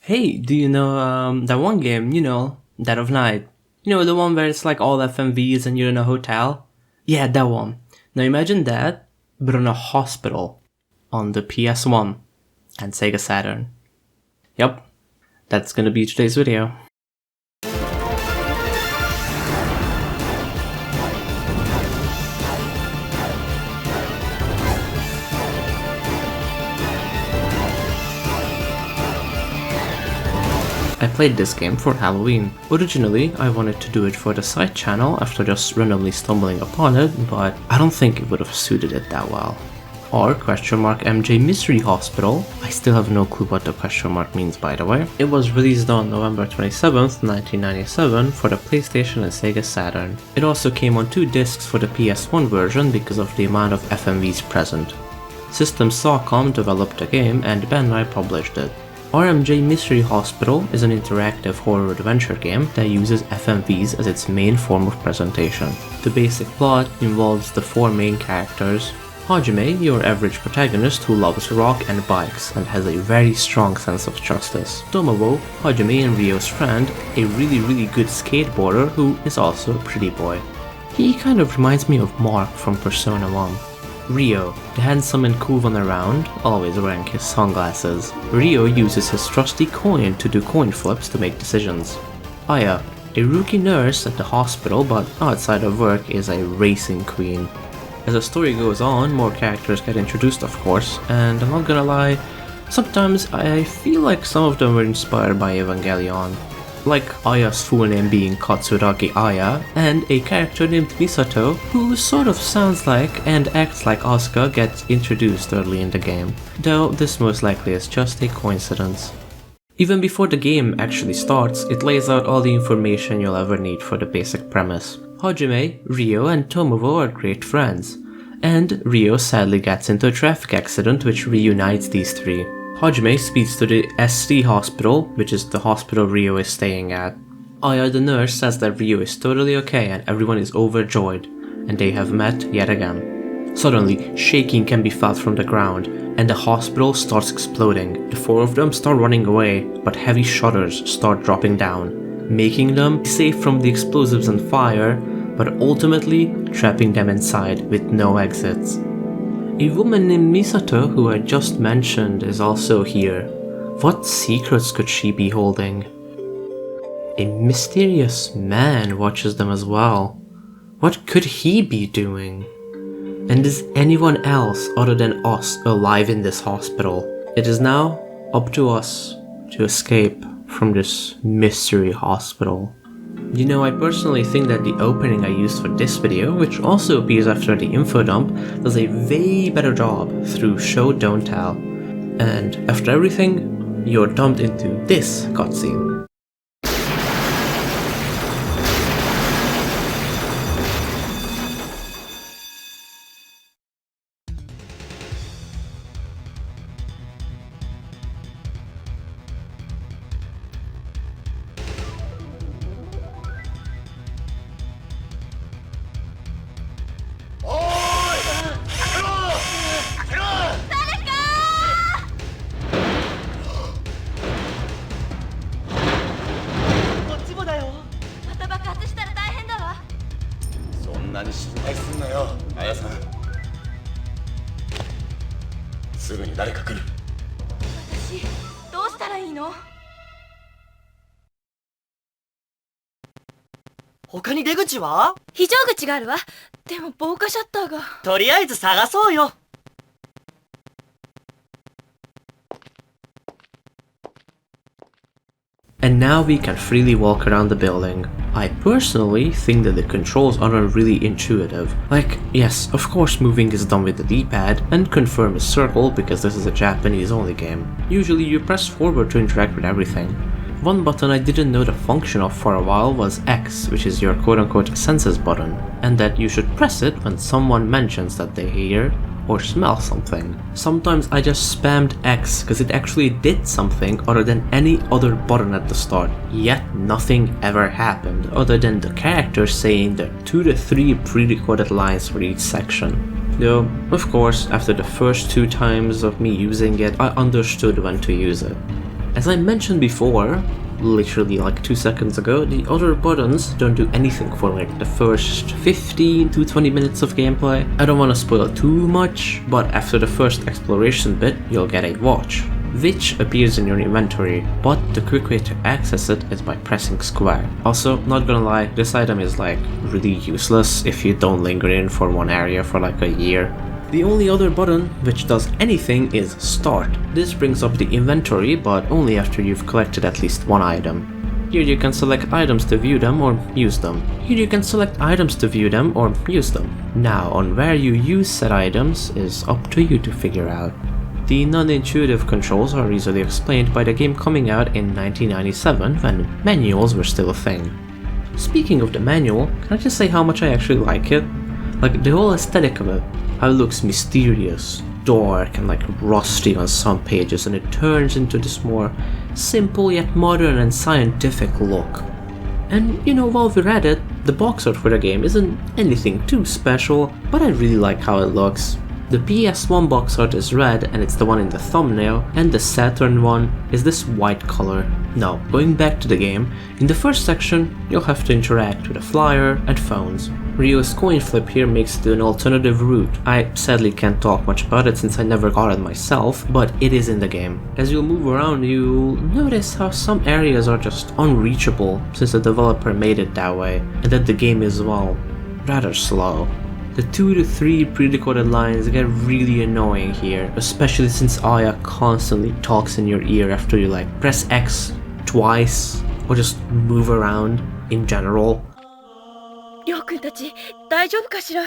Hey, do you know that one game, Dead of Night? The one where it's like all FMVs and you're in a hotel? Yeah, that one. Now imagine that, but in a hospital on the PS1 and Sega Saturn. Yep, that's gonna be today's video. I played this game for Halloween. Originally, I wanted to do it for the side channel after just randomly stumbling upon it, but I don't think it would have suited it that well. Or RMJ Mystery Hospital. I still have no clue what the question mark means, by the way. It was released on November 27th, 1997 for the PlayStation and Sega Saturn. It also came on 2 discs for the PS1 version because of the amount of FMVs present. System Sawcom developed the game and Bandai published it. RMJ Mystery Hospital is an interactive horror adventure game that uses FMVs as its main form of presentation. The basic plot involves the 4 main characters. Hajime, your average protagonist who loves rock and bikes and has a very strong sense of justice. Tomowo, Hajime and Ryo's friend, a really good skateboarder who is also a pretty boy. He kind of reminds me of Mark from Persona 1. Ryo, the handsome and cool one around, always wearing his sunglasses. Ryo uses his trusty coin to do coin flips to make decisions. Aya, a rookie nurse at the hospital but outside of work is a racing queen. As the story goes on, more characters get introduced of course, and I'm not gonna lie, sometimes I feel like some of them were inspired by Evangelion. Like Aya's full name being Katsuragi Aya, and a character named Misato, who sort of sounds like and acts like Asuka, gets introduced early in the game, though this most likely is just a coincidence. Even before the game actually starts, it lays out all the information you'll ever need for the basic premise. Hajime, Ryo and Tomowo are great friends, and Ryo sadly gets into a traffic accident which reunites these 3. Hajime speeds to the SC hospital, which is the hospital Ryo is staying at. Aya the nurse says that Ryo is totally okay and everyone is overjoyed, and they have met yet again. Suddenly, shaking can be felt from the ground, and the hospital starts exploding. The 4 of them start running away, but heavy shutters start dropping down, making them safe from the explosives and fire, but ultimately trapping them inside with no exits. A woman named Misato, who I just mentioned, is also here. What secrets could she be holding? A mysterious man watches them as well. What could he be doing? And is anyone else other than us alive in this hospital? It is now up to us to escape from this mystery hospital. I personally think that the opening I used for this video, which also appears after the info dump, does a way better job through show don't tell. And after everything, you're dumped into this cutscene. And now we can freely walk around the building. I personally think that the controls aren't really intuitive. Like, yes, of course moving is done with the D-pad, and confirm is circle because this is a Japanese only game. Usually you press forward to interact with everything. One button I didn't know the function of for a while was X, which is your quote-unquote senses button, and that you should press it when someone mentions that they hear or smell something. Sometimes I just spammed X because it actually did something other than any other button at the start, yet nothing ever happened other than the character saying the 2 to 3 pre-recorded lines for each section. Though, of course, after the first 2 times of me using it, I understood when to use it. As I mentioned before, literally like 2 seconds ago, the other buttons don't do anything for like the first 15 to 20 minutes of gameplay. I don't want to spoil too much, but after the first exploration bit, you'll get a watch, which appears in your inventory, but the quick way to access it is by pressing square. Also, not gonna lie, this item is like really useless if you don't linger in for one area for like a year. The only other button which does anything is Start. This brings up the inventory, but only after you've collected at least one item. Here you can select items to view them or use them. Here you can select items to view them or use them. Now, on where you use said items is up to you to figure out. The non-intuitive controls are easily explained by the game coming out in 1997 when manuals were still a thing. Speaking of the manual, can I just say how much I actually like it? Like the whole aesthetic of it. How it looks mysterious, dark and like rusty on some pages, and it turns into this more simple yet modern and scientific look. And you know, while we're at it, the box art for the game isn't anything too special, but I really like how it looks. The PS1 box art is red and it's the one in the thumbnail, and the Saturn one is this white color. Now, going back to the game, in the first section you'll have to interact with a flyer and phones. Rio's coin flip here makes it an alternative route. I sadly can't talk much about it since I never got it myself, but it is in the game. As you'll move around, you'll notice how some areas are just unreachable since the developer made it that way, and that the game is, well, rather slow. The 2 to 3 pre-decoded lines get really annoying here, especially since Aya constantly talks in your ear after you like press X twice or just move around in general. りょうくんたち大丈夫かしら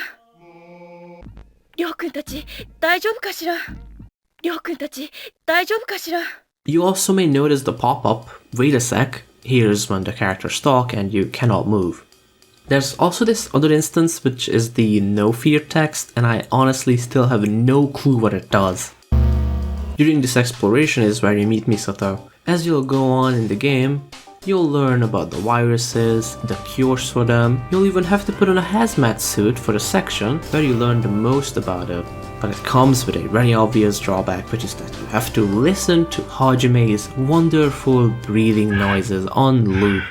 りょうくんたち大丈夫かしらりょうくんたち大丈夫かしら You also may notice the pop-up, wait a sec, here's when the characters talk and you cannot move. There's also this other instance which is the no fear text, and I honestly still have no clue what it does. During this exploration is where you meet Misato. As you'll go on in the game, you'll learn about the viruses, the cures for them. You'll even have to put on a hazmat suit for the section where you learn the most about it. But it comes with a very obvious drawback, which is that you have to listen to Hajime's wonderful breathing noises on loop.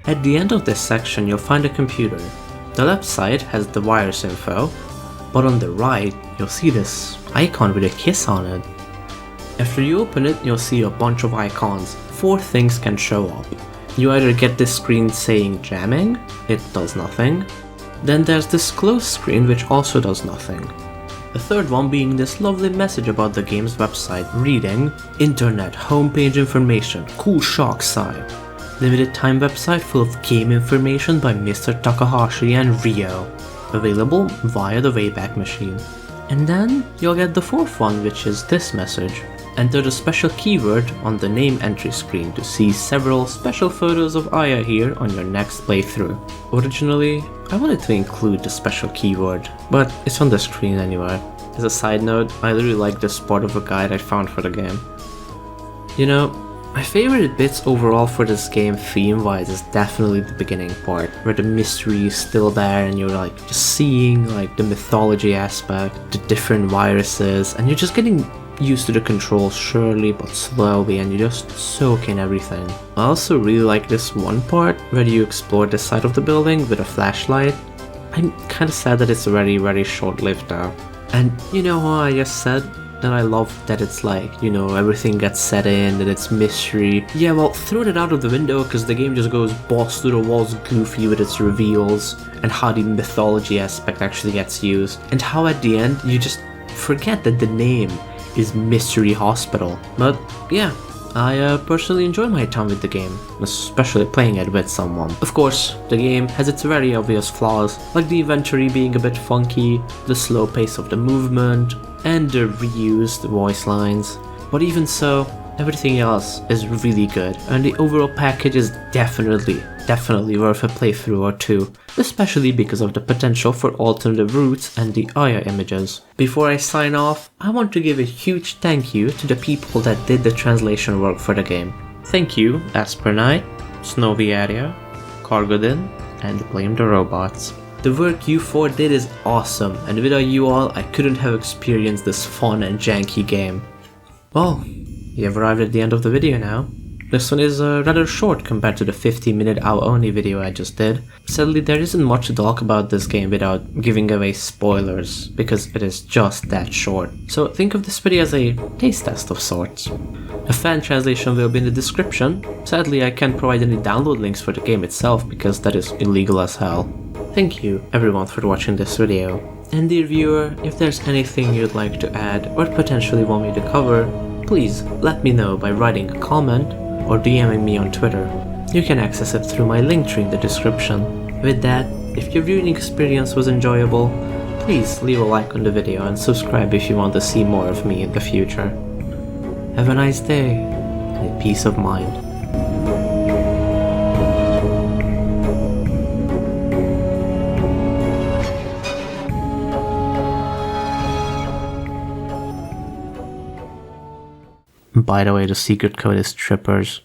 At the end of this section you'll find a computer. The left side has the virus info, but on the right you'll see this icon with a kiss on it. After you open it, you'll see a bunch of icons. 4 things can show up. You either get this screen saying jamming, it does nothing. Then there's this close screen which also does nothing. The third one being this lovely message about the game's website reading, Internet homepage information, cool shock site. Limited time website full of game information by Mr. Takahashi and Rio. Available via the Wayback Machine. And then you'll get the fourth one, which is this message. Enter the special keyword on the name entry screen to see several special photos of Aya here on your next playthrough. Originally, I wanted to include the special keyword, but it's on the screen anyway. As a side note, I really like this part of a guide I found for the game. You know, my favorite bits overall for this game theme-wise is definitely the beginning part, where the mystery is still there and you're like just seeing like the mythology aspect, the different viruses, and you're just getting used to the controls surely but slowly, and you just soak in everything. I also really like this one part where you explore the side of the building with a flashlight. I'm kinda sad that it's very short-lived though. And you know how I just said that I love that it's like, you know, everything gets set in, that it's mystery. Yeah, well, throw that out of the window because the game just goes balls to the walls goofy with its reveals and how the mythology aspect actually gets used, and how at the end you just forget that the name is Mystery Hospital. But yeah, I personally enjoy my time with the game, especially playing it with someone. Of course, the game has its very obvious flaws, like the inventory being a bit funky, the slow pace of the movement, and the reused voice lines. But even so, everything else is really good, and the overall package is definitely worth a playthrough or two, especially because of the potential for alternative routes and the Aya images. Before I sign off, I want to give a huge thank you to the people that did the translation work for the game. Thank you, Asper Knight, Snowy Area, Cargodin, and Blame the Robots. The work you four did is awesome, and without you all, I couldn't have experienced this fun and janky game. Well, you've arrived at the end of the video now. This one is rather short compared to the 50-minute Owl-only video I just did. Sadly, there isn't much to talk about this game without giving away spoilers, because it is just that short. So think of this video as a taste test of sorts. A fan translation will be in the description. Sadly, I can't provide any download links for the game itself because that is illegal as hell. Thank you everyone for watching this video. And dear viewer, if there's anything you'd like to add or potentially want me to cover, please let me know by writing a comment or DMing me on Twitter. You can access it through my link tree in the description. With that, if your viewing experience was enjoyable, please leave a like on the video and subscribe if you want to see more of me in the future. Have a nice day and peace of mind. By the way, the secret code is trippers.